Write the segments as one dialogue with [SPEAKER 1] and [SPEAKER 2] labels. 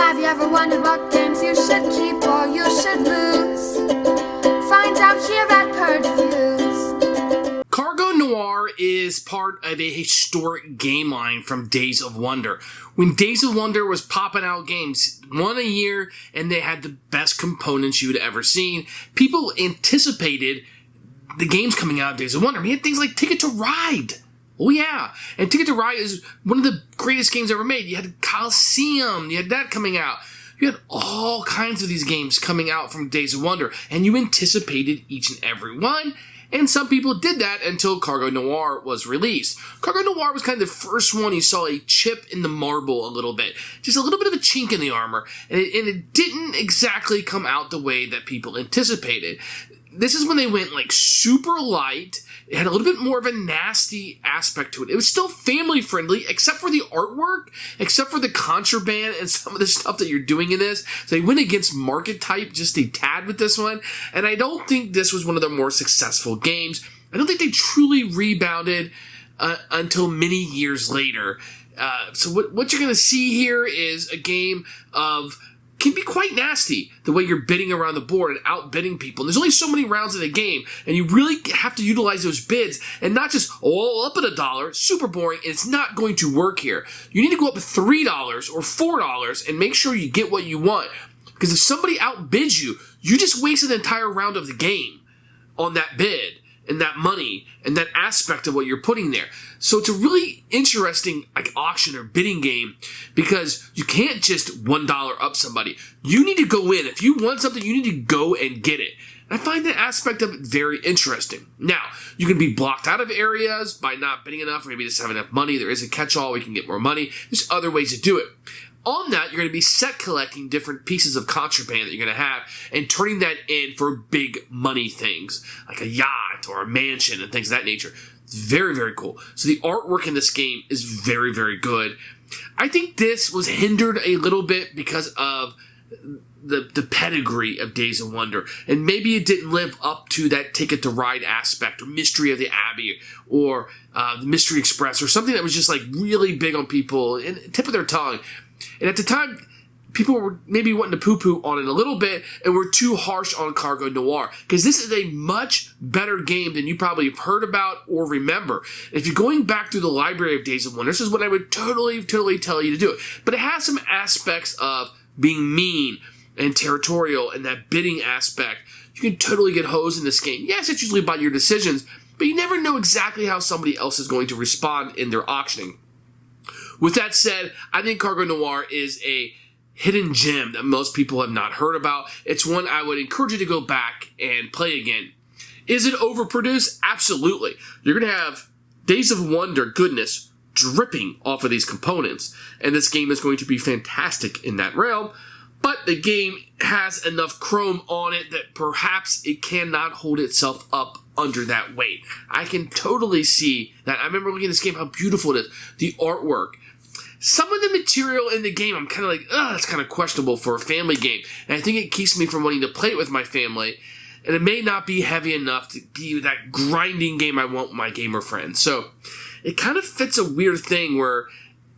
[SPEAKER 1] Have you ever wondered what games you should keep or you should lose? Find out here at Purge Reviews.
[SPEAKER 2] Cargo Noir is part of a historic game line from Days of Wonder. When Days of Wonder was popping out games, one a year, and they had the best components you'd ever seen, people anticipated the games coming out of Days of Wonder. We had things like Ticket to Ride. Oh yeah, and Ticket to Ride is one of the greatest games ever made. You had Coliseum, you had that coming out. You had all kinds of these games coming out from Days of Wonder, and you anticipated each and every one, and some people did that until Cargo Noir was released. Cargo Noir was kind of the first one you saw a chip in the marble a little bit, just a little bit of a chink in the armor, and it didn't exactly come out the way that people anticipated. This is when they went like super light. It had a little bit more of a nasty aspect to it. It was still family friendly, except for the artwork, except for the contraband and some of the stuff that you're doing in this. So they went against market type just a tad with this one. And I don't think this was one of their more successful games. I don't think they truly rebounded until many years later. So what you're going to see here is a game of can be quite nasty, the way you're bidding around the board and outbidding people. And there's only so many rounds in the game, and you really have to utilize those bids and not just all up at $1, super boring, and it's not going to work here. You need to go up $3 or $4 and make sure you get what you want. Because if somebody outbids you, you just wasted an entire round of the game on that bid and that money and that aspect of what you're putting there. So it's a really interesting like auction or bidding game because you can't just $1 up somebody. You need to go in. If you want something, you need to go and get it. And I find that aspect of it very interesting. Now, you can be blocked out of areas by not bidding enough or maybe just have enough money. There is a catch-all. We can get more money. There's other ways to do it. On that, you're going to be set collecting different pieces of contraband that you're going to have and turning that in for big money things like a yacht or a mansion and things of that nature. It's very, very cool. So the artwork in this game is very, very good. I think this was hindered a little bit because of the pedigree of Days of Wonder. And maybe it didn't live up to that Ticket to Ride aspect or Mystery of the Abbey or the Mystery Express or something that was just like really big on people and tip of their tongue. And at the time, people were maybe wanting to poo-poo on it a little bit and were too harsh on Cargo Noir. Because this is a much better game than you probably have heard about or remember. If you're going back through the library of Days of Wonder, this is what I would totally tell you to do. But it has some aspects of being mean and territorial and that bidding aspect. You can totally get hosed in this game. Yes, it's usually about your decisions, but you never know exactly how somebody else is going to respond in their auctioning. With that said, I think Cargo Noir is a hidden gem that most people have not heard about. It's one I would encourage you to go back and play again. Is it overproduced? Absolutely. You're going to have Days of Wonder goodness dripping off of these components, and this game is going to be fantastic in that realm, but the game has enough chrome on it that perhaps it cannot hold itself up under that weight. I can totally see that. I remember looking at this game, how beautiful it is, the artwork. Some of the material in the game, I'm kind of like, that's kind of questionable for a family game. And I think it keeps me from wanting to play it with my family. And it may not be heavy enough to be that grinding game I want with my gamer friends. So it kind of fits a weird thing where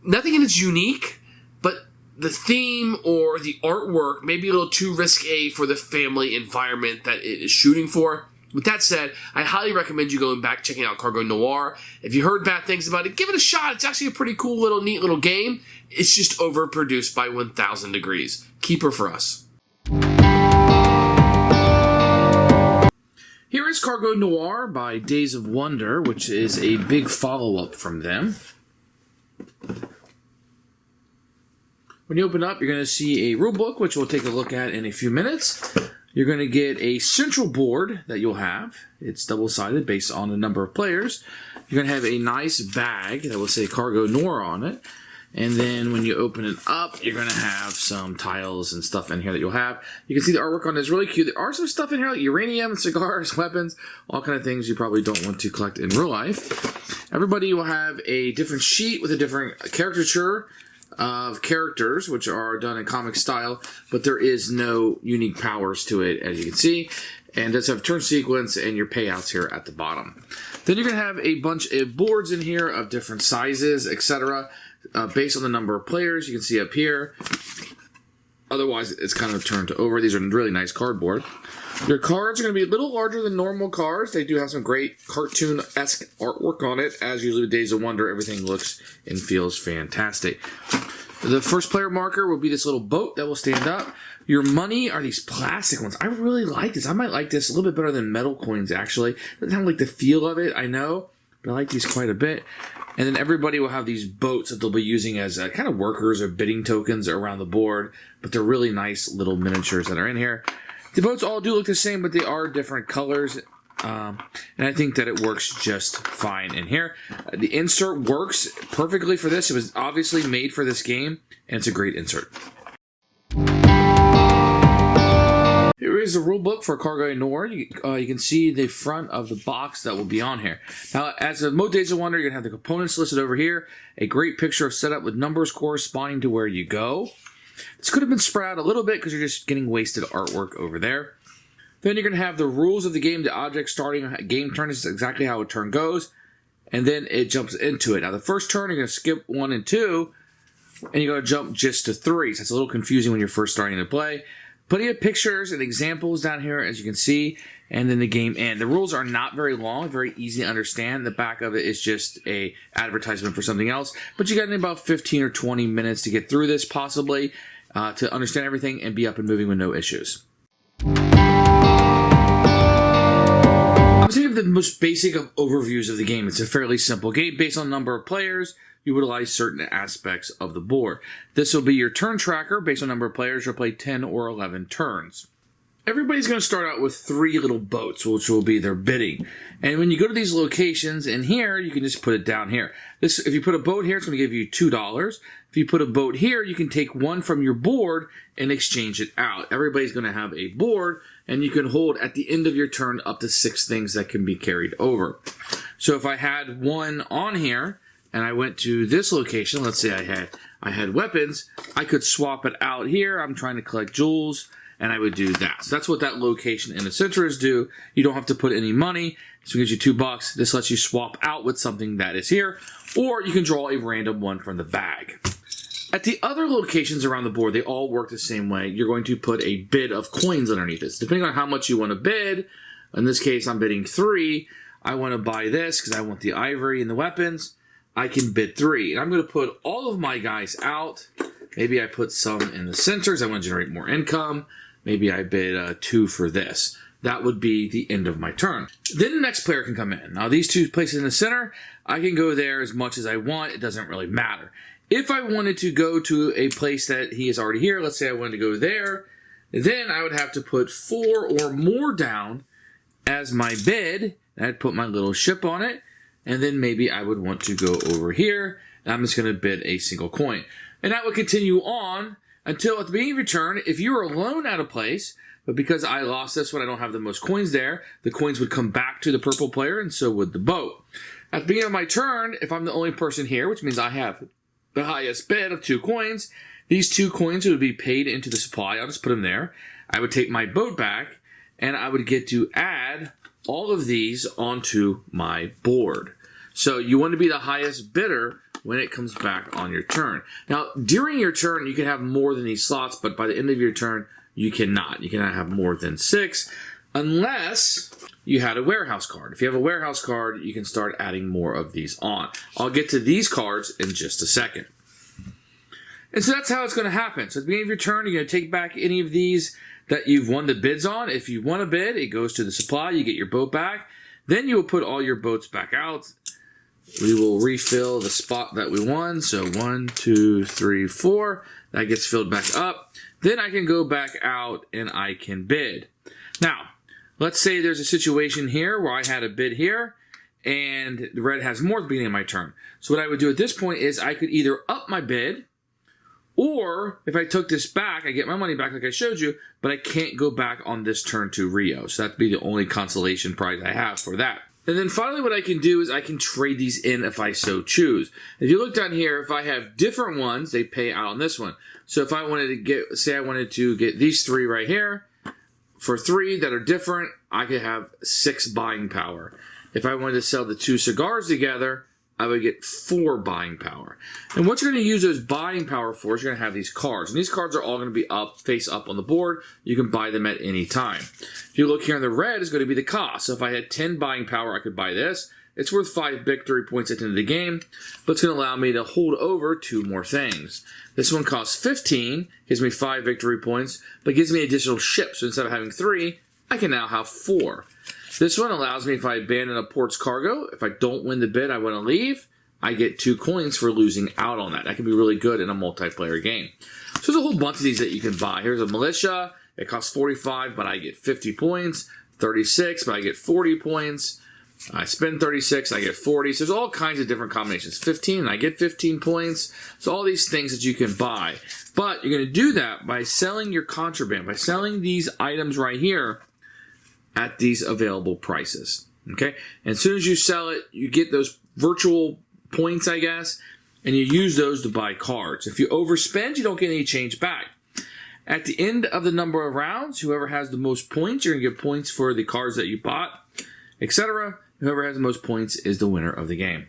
[SPEAKER 2] nothing in it's unique, but the theme or the artwork may be a little too risque for the family environment that it is shooting for. With that said, I highly recommend you going back checking out Cargo Noir. If you heard bad things about it, give it a shot. It's actually a pretty cool little neat little game. It's just overproduced by 1,000 degrees. Keeper for us. Here is Cargo Noir by Days of Wonder, which is a big follow-up from them. When you open up, you're going to see a rulebook, which we'll take a look at in a few minutes. You're going to get a central board that you'll have. It's double-sided based on the number of players. You're going to have a nice bag that will say Cargo Noir on it. And then when you open it up, you're going to have some tiles and stuff in here that you'll have. You can see the artwork on it is really cute. There are some stuff in here like uranium, cigars, weapons, all kind of things you probably don't want to collect in real life. Everybody will have a different sheet with a different caricature of characters, which are done in comic style, but there is no unique powers to it, as you can see. And it does have turn sequence and your payouts here at the bottom. Then you're going to have a bunch of boards in here of different sizes, etc. Based on the number of players. You can see up here
[SPEAKER 3] Otherwise, it's kind of turned over. These are really nice cardboard. Your cards are going to be a little larger than normal cards. They do have some great cartoon-esque artwork on it. As usually with Days of Wonder, everything looks and feels fantastic. The first player marker will be this little boat that will stand up. Your money are these plastic ones. I really like this. I might like this a little bit better than metal coins, actually. I don't like the feel of it, I know, but I like these quite a bit. And then everybody will have these boats that they'll be using as kind of workers or bidding tokens around the board, but they're really nice little miniatures that are in here. The boats all do look the same, but they are different colors, and I think that it works just fine in here. The insert works perfectly for this. It was obviously made for this game, and it's a great insert. Here is the rule book for Cargo Noir. You can see the front of the box that will be on here. Now, as of most Days of Wonder, you're going to have the components listed over here. A great picture of setup with numbers corresponding to where you go. This could have been spread out a little bit because you're just getting wasted artwork over there. Then you're going to have the rules of the game. The object starting a game turn is exactly how a turn goes. And then it jumps into it. Now, the first turn, you're going to skip 1 and 2. And you're going to jump just to 3. So it's a little confusing when you're first starting to play. Plenty of pictures and examples down here, as you can see. And then the game ends. The rules are not very long, very easy to understand. The back of it is just a advertisement for something else. But you got about 15 or 20 minutes to get through this, possibly, to understand everything and be up and moving with no issues. I'm thinking of the most basic of overviews of the game. It's a fairly simple game. Based on the number of players, you utilize certain aspects of the board. This will be your turn tracker. Based on number of players, you'll play 10 or 11 turns. Everybody's going to start out with 3 little boats, which will be their bidding. And when you go to these locations, in here, you can just put it down here. If you put a boat here, it's going to give you $2. If you put a boat here, you can take one from your board and exchange it out. Everybody's going to have a board, and you can hold at the end of your turn up to 6 things that can be carried over. So if I had one on here, and I went to this location, let's say I had weapons, I could swap it out here. I'm trying to collect jewels, and I would do that. So that's what that location in the center is do. You don't have to put any money. So it gives you $2. This lets you swap out with something that is here, or you can draw a random one from the bag. At the other locations around the board, they all work the same way. You're going to put a bid of coins underneath this. Depending on how much you want to bid, in this case, I'm bidding 3. I want to buy this because I want the ivory and the weapons. I can bid 3. And I'm going to put all of my guys out. Maybe I put some in the centers. I want to generate more income. Maybe I bid 2 for this. That would be the end of my turn. Then the next player can come in. Now, these 2 places in the center, I can go there as much as I want. It doesn't really matter. If I wanted to go to a place that he is already here, let's say I wanted to go there, then I would have to put 4 or more down as my bid. I'd put my little ship on it, and then maybe I would want to go over here, and I'm just going to bid a single coin. And that would continue on until at the beginning of your turn, if you were alone at a place, but because I lost this one, I don't have the most coins there, the coins would come back to the purple player, and so would the boat. At the beginning of my turn, if I'm the only person here, which means I have the highest bid of 2 coins, these 2 coins would be paid into the supply. I'll just put them there. I would take my boat back, and I would get to add all of these onto my board. So you want to be the highest bidder when it comes back on your turn. Now, during your turn, you can have more than these slots, but by the end of your turn, you cannot. You cannot have more than 6 unless you had a warehouse card. If you have a warehouse card, you can start adding more of these on. I'll get to these cards in just a second. And so that's how it's going to happen. So at the beginning of your turn, you're going to take back any of these that you've won the bids on. If you won a bid, it goes to the supply. You get your boat back. Then you will put all your boats back out. We will refill the spot that we won. So 1, 2, 3, 4. That gets filled back up. Then I can go back out and I can bid. Now, let's say there's a situation here where I had a bid here and the red has more at the beginning of my turn. So what I would do at this point is I could either up my bid, or if I took this back, I get my money back like I showed you, but I can't go back on this turn to Rio. So that'd be the only consolation prize I have for that. And then finally what I can do is I can trade these in if I so choose. If you look down here, if I have different ones, they pay out on this one. So if I wanted to get, say I wanted to get these 3 right here, for 3 that are different, I could have 6 buying power. If I wanted to sell the 2 cigars together, I would get 4 buying power. And what you're going to use those buying power for is you're going to have these cards. And these cards are all going to be face up on the board. You can buy them at any time. If you look here in the red, it's going to be the cost. So if I had 10 buying power, I could buy this. It's worth 5 victory points at the end of the game, but it's going to allow me to hold over 2 more things. This one costs 15, gives me 5 victory points, but gives me additional ships. So instead of having 3, I can now have 4. This one allows me, if I abandon a port's cargo, if I don't win the bid, I want to leave, I get 2 coins for losing out on that. That can be really good in a multiplayer game. So there's a whole bunch of these that you can buy. Here's a militia. It costs 45, but I get 50 points. 36, but I get 40 points. I spend 36, I get 40. So there's all kinds of different combinations. 15, and I get 15 points. So all these things that you can buy. But you're going to do that by selling your contraband, by selling these items right here at these available prices. Okay? And as soon as you sell it, you get those virtual points, I guess, and you use those to buy cards. If you overspend, you don't get any change back. At the end of the number of rounds, whoever has the most points, you're going to get points for the cards that you bought, etc. Whoever has the most points is the winner of the game.